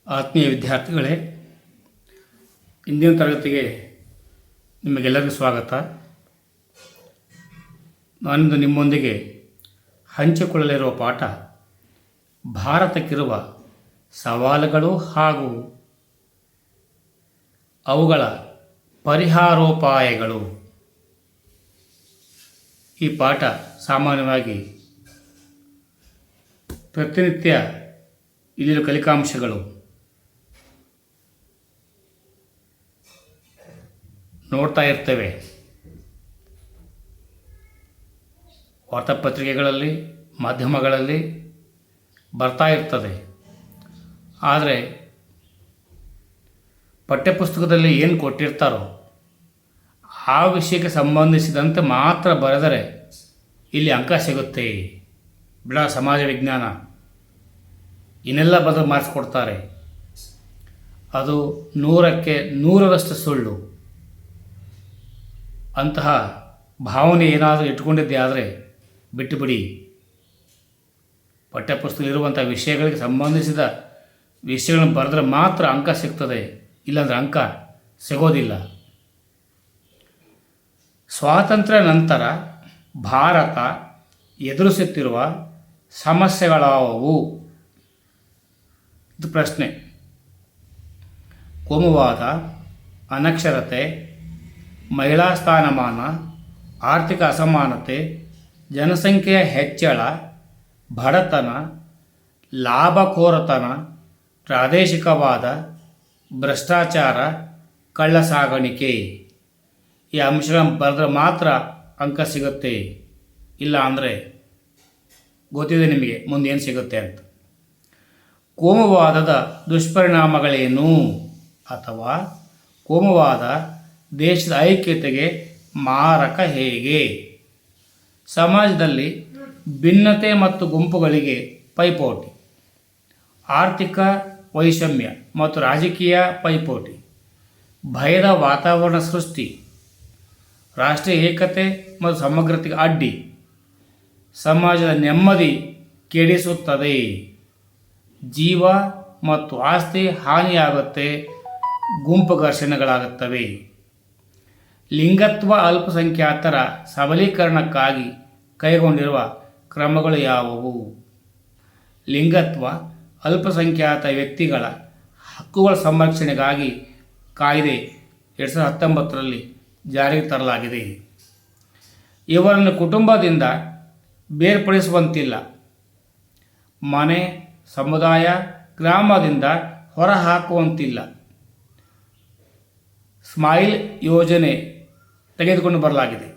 ಆತ್ಮೀಯ ವಿದ್ಯಾರ್ಥಿಗಳೇ, ಇಂದಿನ ತರಗತಿಗೆ ನಿಮಗೆಲ್ಲರಿಗೂ ಸ್ವಾಗತ. ನಾನಿಂದು ನಿಮ್ಮೊಂದಿಗೆ ಹಂಚಿಕೊಳ್ಳಲಿರುವ ಪಾಠ ಭಾರತಕ್ಕಿರುವ ಸವಾಲುಗಳು ಹಾಗೂ ಅವುಗಳ ಪರಿಹಾರೋಪಾಯಗಳು. ಈ ಪಾಠ ಸಾಮಾನ್ಯವಾಗಿ ಪ್ರತಿನಿತ್ಯ ಇಲ್ಲಿರುವ ಕಲಿಕಾಂಶಗಳು ನೋಡ್ತಾ ಇರ್ತೇವೆ. ವಾರ್ತಾಪತ್ರಿಕೆಗಳಲ್ಲಿ, ಮಾಧ್ಯಮಗಳಲ್ಲಿ ಬರ್ತಾ ಇರ್ತದೆ. ಆದರೆ ಪಠ್ಯಪುಸ್ತಕದಲ್ಲಿ ಏನು ಕೊಟ್ಟಿರ್ತಾರೋ ಆ ವಿಷಯಕ್ಕೆ ಸಂಬಂಧಿಸಿದಂತೆ ಮಾತ್ರ ಬರೆದರೆ ಇಲ್ಲಿ ಅಂಕ ಸಿಗುತ್ತೆ. ಬಿಡ ಸಮಾಜ ವಿಜ್ಞಾನ ಇನ್ನೆಲ್ಲ ಬದಲು ಮಾಡಿಸ್ಕೊಡ್ತಾರೆ. ಅದು 100ಕ್ಕೆ 100ರಷ್ಟು ಸುಳ್ಳು. ಅಂತಹ ಭಾವನೆ ಏನಾದರೂ ಇಟ್ಕೊಂಡಿದ್ದೆ ಆದರೆ ಬಿಟ್ಟುಬಿಡಿ. ಪಠ್ಯಪುಸ್ತಕದಲ್ಲಿರುವಂಥ ವಿಷಯಗಳಿಗೆ ಸಂಬಂಧಿಸಿದ ವಿಷಯಗಳನ್ನು ಬರೆದ್ರೆ ಮಾತ್ರ ಅಂಕ ಸಿಗ್ತದೆ, ಇಲ್ಲಾಂದರೆ ಅಂಕ ಸಿಗೋದಿಲ್ಲ. ಸ್ವಾತಂತ್ರ್ಯ ನಂತರ ಭಾರತ ಎದುರಿಸುತ್ತಿರುವ ಸಮಸ್ಯೆಗಳಾವುವು? ಇದು ಪ್ರಶ್ನೆ. ಕೋಮುವಾದ, ಅನಕ್ಷರತೆ, ಮಹಿಳಾ ಸ್ಥಾನಮಾನ, ಆರ್ಥಿಕ ಅಸಮಾನತೆ, ಜನಸಂಖ್ಯೆಯ ಹೆಚ್ಚಳ, ಬಡತನ, ಲಾಭಕೋರತನ, ಪ್ರಾದೇಶಿಕವಾದ, ಭ್ರಷ್ಟಾಚಾರ, ಕಳ್ಳಸಾಗಾಣಿಕೆ. ಈ ಅಂಶಗಳನ್ನು ಬರೆದ್ರೆ ಮಾತ್ರ ಅಂಕ ಸಿಗುತ್ತೆ. ಇಲ್ಲ ಅಂದರೆ ಗೊತ್ತಿದೆ ನಿಮಗೆ ಮುಂದೆ ಏನು ಸಿಗುತ್ತೆ ಅಂತ. ಕೋಮುವಾದದ ದುಷ್ಪರಿಣಾಮಗಳೇನು? ಅಥವಾ ಕೋಮುವಾದ ದೇಶದ ಐಕ್ಯತೆಗೆ ಮಾರಕ ಹೇಗೆ? ಸಮಾಜದಲ್ಲಿ ಭಿನ್ನತೆ ಮತ್ತು ಗುಂಪುಗಳಿಗೆ ಪೈಪೋಟಿ, ಆರ್ಥಿಕ ವೈಷಮ್ಯ ಮತ್ತು ರಾಜಕೀಯ ಪೈಪೋಟಿ, ಭಯದ ವಾತಾವರಣ ಸೃಷ್ಟಿ, ರಾಷ್ಟ್ರೀಯ ಏಕತೆ ಮತ್ತು ಸಮಗ್ರತೆಗೆ ಅಡ್ಡಿ, ಸಮಾಜದ ನೆಮ್ಮದಿ ಕೆಡಿಸುತ್ತದೆ, ಜೀವ ಮತ್ತು ಆಸ್ತಿ ಹಾನಿಯಾಗುತ್ತೆ, ಗುಂಪು ಘರ್ಷಣೆಗಳಾಗುತ್ತವೆ. ಲಿಂಗತ್ವ ಅಲ್ಪಸಂಖ್ಯಾತರ ಸಬಲೀಕರಣಕ್ಕಾಗಿ ಕೈಗೊಂಡಿರುವ ಕ್ರಮಗಳು ಯಾವುವು? ಲಿಂಗತ್ವ ಅಲ್ಪಸಂಖ್ಯಾತ ವ್ಯಕ್ತಿಗಳ ಹಕ್ಕುಗಳ ಸಂರಕ್ಷಣೆಗಾಗಿ ಕಾಯ್ದೆ 2019ರಲ್ಲಿ ಜಾರಿಗೆ ತರಲಾಗಿದೆ. ಇವರನ್ನು ಕುಟುಂಬದಿಂದ ಬೇರ್ಪಡಿಸುವಂತಿಲ್ಲ. ಮನೆ, ಸಮುದಾಯ, ಗ್ರಾಮದಿಂದ ಹೊರಹಾಕುವಂತಿಲ್ಲ. ಸ್ಮೈಲ್ ಯೋಜನೆ ತೆಗೆದುಕೊಂಡು ಬರಲಾಗಿದೆ.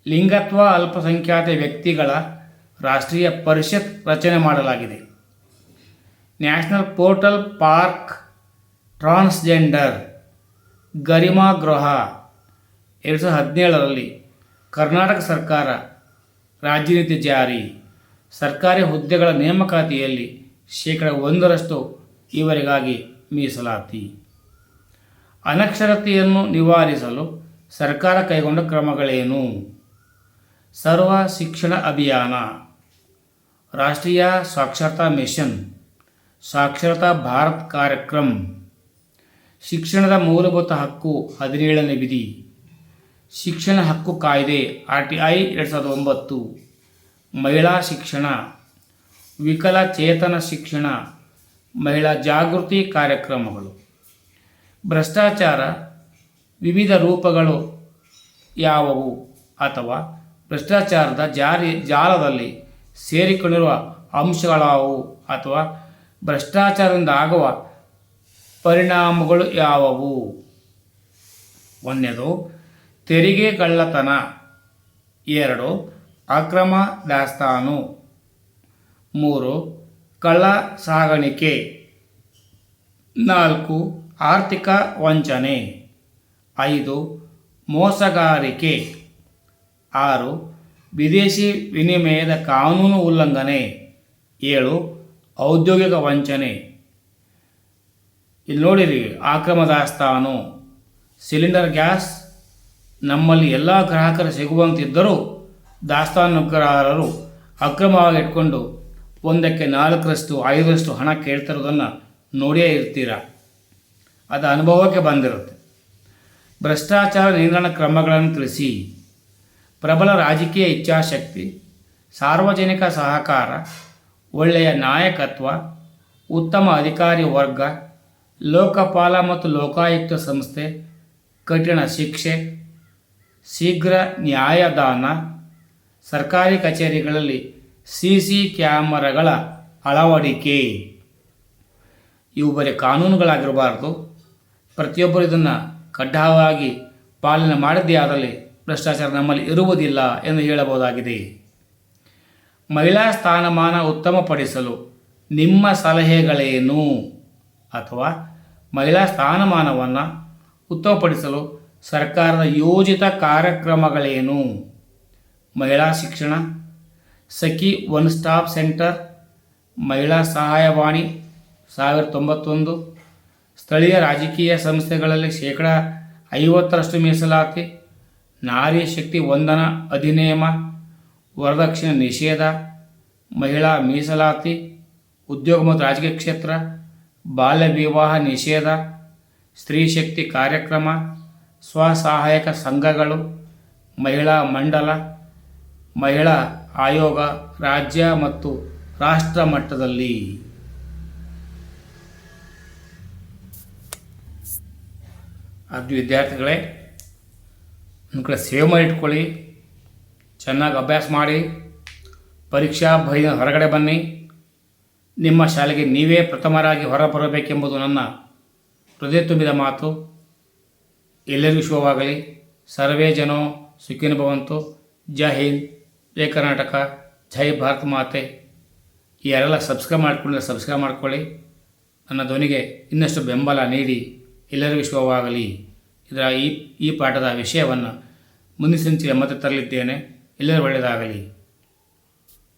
ಲಿಂಗತ್ವ ಅಲ್ಪಸಂಖ್ಯಾತ ವ್ಯಕ್ತಿಗಳ ರಾಷ್ಟ್ರೀಯ ಪರಿಷತ್ ರಚನೆ ಮಾಡಲಾಗಿದೆ. National portal park transgender Garima ಗೃಹ 2017ರಲ್ಲಿ ಕರ್ನಾಟಕ ಸರ್ಕಾರ ರಾಜ್ಯ ನೀತಿ ಜಾರಿ. ಸರ್ಕಾರಿ ಹುದ್ದೆಗಳ ನೇಮಕಾತಿಯಲ್ಲಿ 1% ಇವರಿಗಾಗಿ ಮೀಸಲಾತಿ. ಅನಕ್ಷರತೆಯನ್ನು ನಿವಾರಿಸಲು ಸರ್ಕಾರ ಕೈಗೊಂಡ ಕ್ರಮಗಳೇನು? ಸರ್ವ ಶಿಕ್ಷಣ ಅಭಿಯಾನ, ರಾಷ್ಟ್ರೀಯ ಸಾಕ್ಷರತಾ ಮಿಷನ್, ಸಾಕ್ಷರತಾ ಭಾರತ್ ಕಾರ್ಯಕ್ರಮ, ಶಿಕ್ಷಣದ ಮೂಲಭೂತ ಹಕ್ಕು 17ನೇ ವಿಧಿ, ಶಿಕ್ಷಣ ಹಕ್ಕು ಕಾಯ್ದೆ RTI 2009, ಮಹಿಳಾ ಶಿಕ್ಷಣ, ವಿಕಲಚೇತನ ಶಿಕ್ಷಣ, ಮಹಿಳಾ ಜಾಗೃತಿ ಕಾರ್ಯಕ್ರಮಗಳು. ಭ್ರಷ್ಟಾಚಾರ ವಿವಿಧ ರೂಪಗಳು ಯಾವುವು? ಅಥವಾ ಭ್ರಷ್ಟಾಚಾರದ ಜಾಲದಲ್ಲಿ ಸೇರಿಕೊಂಡಿರುವ ಅಂಶಗಳಾವುವು? ಅಥವಾ ಭ್ರಷ್ಟಾಚಾರದಿಂದ ಆಗುವ ಪರಿಣಾಮಗಳು ಯಾವುವು? 1. ತೆರಿಗೆ ಕಳ್ಳತನ. 2. ಅಕ್ರಮ ದಾಸ್ತಾನು. 3. ಕಳ್ಳ ಸಾಗಾಣಿಕೆ. 4. ಆರ್ಥಿಕ ವಂಚನೆ. 5. ಮೋಸಗಾರಿಕೆ. 6. ವಿದೇಶಿ ವಿನಿಮಯದ ಕಾನೂನು ಉಲ್ಲಂಘನೆ. 7. ಔದ್ಯೋಗಿಕ ವಂಚನೆ. ಇಲ್ಲಿ ನೋಡಿರಿ, ಅಕ್ರಮ ದಾಸ್ತಾನು. ಸಿಲಿಂಡರ್ ಗ್ಯಾಸ್ ನಮ್ಮಲ್ಲಿ ಎಲ್ಲ ಗ್ರಾಹಕರು ಸಿಗುವಂತಿದ್ದರೂ ದಾಸ್ತಾನುಗಾರರು ಅಕ್ರಮವಾಗಿ ಇಟ್ಕೊಂಡು 1ಕ್ಕೆ 4ರಷ್ಟು 5ರಷ್ಟು ಹಣ ಕೇಳ್ತಿರೋದನ್ನು ನೋಡಿಯೇ ಇರ್ತೀರ, ಅದು ಅನುಭವಕ್ಕೆ ಬಂದಿರುತ್ತೆ. ಭ್ರಷ್ಟಾಚಾರ ನಿಯಂತ್ರಣ ಕ್ರಮಗಳನ್ನು ತಿಳಿಸಿ. ಪ್ರಬಲ ರಾಜಕೀಯ ಇಚ್ಛಾಶಕ್ತಿ, ಸಾರ್ವಜನಿಕ ಸಹಕಾರ, ಒಳ್ಳೆಯ ನಾಯಕತ್ವ, ಉತ್ತಮ ಅಧಿಕಾರಿ ವರ್ಗ, ಲೋಕಪಾಲ ಮತ್ತು ಲೋಕಾಯುಕ್ತ ಸಂಸ್ಥೆ, ಕಠಿಣ ಶಿಕ್ಷೆ, ಶೀಘ್ರ ನ್ಯಾಯದಾನ, ಸರ್ಕಾರಿ ಕಚೇರಿಗಳಲ್ಲಿ CC ಕ್ಯಾಮರಾಗಳ ಅಳವಡಿಕೆ. ಇವು ಬರೀ ಕಾನೂನುಗಳಾಗಿರಬಾರ್ದು. ಪ್ರತಿಯೊಬ್ಬರು ಇದನ್ನು ಕಡ್ಡಾಯವಾಗಿ ಪಾಲನೆ ಮಾಡಿದ್ದೇ ಆದಲ್ಲಿ ಭ್ರಷ್ಟಾಚಾರ ನಮ್ಮಲ್ಲಿ ಇರುವುದಿಲ್ಲ ಎಂದು ಹೇಳಬಹುದಾಗಿದೆ. ಮಹಿಳಾ ಸ್ಥಾನಮಾನ ಉತ್ತಮಪಡಿಸಲು ನಿಮ್ಮ ಸಲಹೆಗಳೇನು? ಅಥವಾ ಮಹಿಳಾ ಸ್ಥಾನಮಾನವನ್ನು ಉತ್ತಮಪಡಿಸಲು ಸರ್ಕಾರದ ಯೋಜಿತ ಕಾರ್ಯಕ್ರಮಗಳೇನು? ಮಹಿಳಾ ಶಿಕ್ಷಣ, ಸಖಿ ಒನ್ ಸ್ಟಾಪ್ ಸೆಂಟರ್, ಮಹಿಳಾ ಸಹಾಯವಾಣಿ 1091, ಸ್ಥಳೀಯ ರಾಜಕೀಯ ಸಂಸ್ಥೆಗಳಲ್ಲಿ 50% ಮೀಸಲಾತಿ, ನಾರಿ ಶಕ್ತಿ ವಂದನಾ ಅಧಿನಿಯಮ, ವರದಕ್ಷಿಣೆ ನಿಷೇಧ, ಮಹಿಳಾ ಮೀಸಲಾತಿ, ಉದ್ಯೋಗ ಮತ್ತು ರಾಜಕೀಯ ಕ್ಷೇತ್ರ, ಬಾಲ್ಯ ವಿವಾಹ ನಿಷೇಧ, ಸ್ತ್ರೀ ಶಕ್ತಿ ಕಾರ್ಯಕ್ರಮ, ಸ್ವಸಹಾಯಕ ಸಂಘಗಳು, ಮಹಿಳಾ ಮಂಡಲ, ಮಹಿಳಾ ಆಯೋಗ ರಾಜ್ಯ ಮತ್ತು ರಾಷ್ಟ್ರ ಮಟ್ಟದಲ್ಲಿ. ಅದು ವಿದ್ಯಾರ್ಥಿಗಳೇ, ನಿಮ್ಮ ಕಡೆ ಸೇವ್ ಮಾಡಿ ಇಟ್ಕೊಳ್ಳಿ, ಚೆನ್ನಾಗಿ ಅಭ್ಯಾಸ ಮಾಡಿ, ಪರೀಕ್ಷಾ ಭಯದಿಂದ ಹೊರಗಡೆ ಬನ್ನಿ. ನಿಮ್ಮ ಶಾಲೆಗೆ ನೀವೇ ಪ್ರಥಮರಾಗಿ ಹೊರಬರಬೇಕೆಂಬುದು ನನ್ನ ಹೃದಯ ತುಂಬಿದ ಮಾತು. ಎಲ್ಲರಿಗೂ ಶುಭವಾಗಲಿ. ಸರ್ವೇ ಜನೋ ಸುಖಿನೋ ಭವಂತು. ಜೈ ಹಿಂದ್, ಜೈ ಕರ್ನಾಟಕ, ಜೈ ಭಾರತ ಮಾತೆ. ಯಾರೆಲ್ಲ ಸಬ್ಸ್ಕ್ರೈಬ್ ಮಾಡಿಕೊಂಡ್ರೆ ಸಬ್ಸ್ಕ್ರೈಬ್ ಮಾಡ್ಕೊಳ್ಳಿ. ನನ್ನ ಧ್ವನಿಗೆ ಇನ್ನಷ್ಟು ಬೆಂಬಲ ನೀಡಿ. ಎಲ್ಲರಿಗೂ ಶುಭವಾಗಲಿ. ಇದರ ಈ ಪಾಠದ ವಿಷಯವನ್ನು ಮುಂದಿನ ಸಂಚಿಕೆ ಮತ್ತೆ ತರಲಿದ್ದೇನೆ. ಎಲ್ಲರೂ ಒಳ್ಳೆಯದಾಗಲಿ.